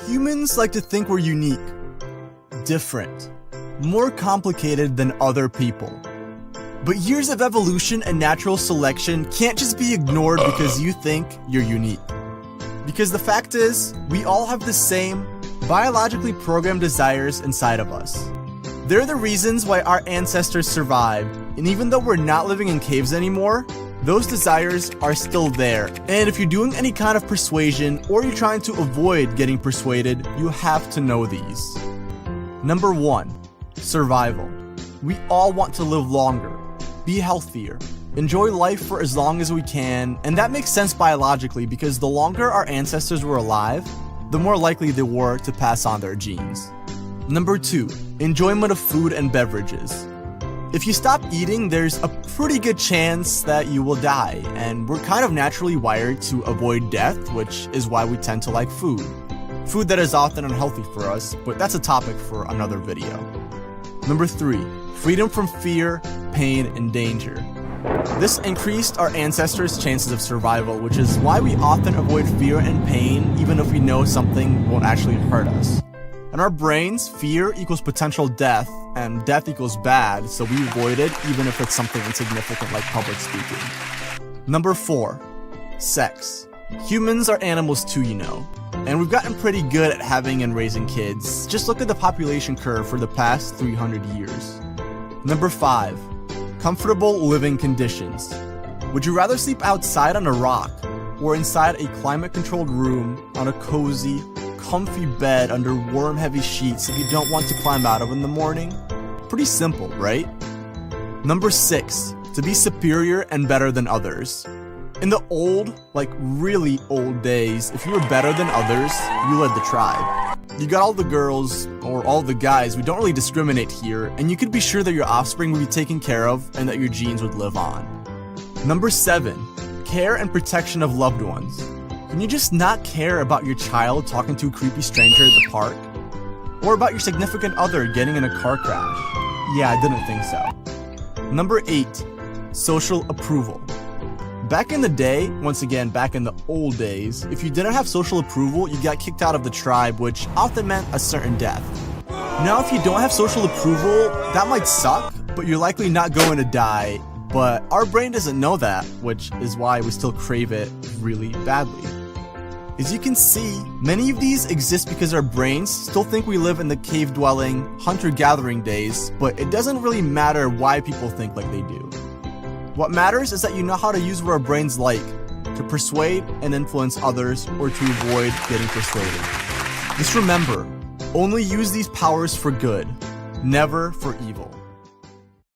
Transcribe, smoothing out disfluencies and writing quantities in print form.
Humans like to think we're unique, different, more complicated than other people. But years of evolution and natural selection can't just be ignored because you think you're unique. Because the fact is, we all have the same biologically programmed desires inside of us. They're the reasons why our ancestors survived, and even though we're not living in caves anymore, those desires are still there. And if you're doing any kind of persuasion or you're trying to avoid getting persuaded, you have to know these. Number 1, survival. We all want to live longer, be healthier, enjoy life for as long as we can, and that makes sense biologically because the longer our ancestors were alive, the more likely they were to pass on their genes. Number 2, enjoyment of food and beverages. If you stop eating, there's a pretty good chance that you will die, and we're kind of naturally wired to avoid death, which is why we tend to like food. Food that is often unhealthy for us, but that's a topic for another video. Number 3, freedom from fear, pain, and danger. This increased our ancestors' chances of survival, which is why we often avoid fear and pain even if we know something won't actually hurt us. In our brains, fear equals potential death, and death equals bad, so we avoid it even if it's something insignificant like public speaking. Number 4, sex. Humans are animals too, you know, and we've gotten pretty good at having and raising kids. Just look at the population curve for the past 300 years. Number 5, comfortable living conditions. Would you rather sleep outside on a rock or inside a climate-controlled room on a cozy, comfy bed under worm-heavy sheets that you don't want to climb out of in the morning? Pretty simple, right? Number 6, to be superior and better than others. In the old, like really old days, if you were better than others, you led the tribe. You got all the girls, or all the guys, we don't really discriminate here, and you could be sure that your offspring would be taken care of and that your genes would live on. Number 7, care and protection of loved ones. Can you just not care about your child talking to a creepy stranger at the park? Or about your significant other getting in a car crash? Yeah, I didn't think so. Number 8, social approval. Back in the day, once again, back in the old days, if you didn't have social approval, you got kicked out of the tribe, which often meant a certain death. Now, if you don't have social approval, that might suck, but you're likely not going to die. But our brain doesn't know that, which is why we still crave it really badly. As you can see, many of these exist because our brains still think we live in the cave-dwelling, hunter-gathering days, but it doesn't really matter why people think like they do. What matters is that you know how to use what our brains like, to persuade and influence others, or to avoid getting persuaded. Just remember, only use these powers for good, never for evil.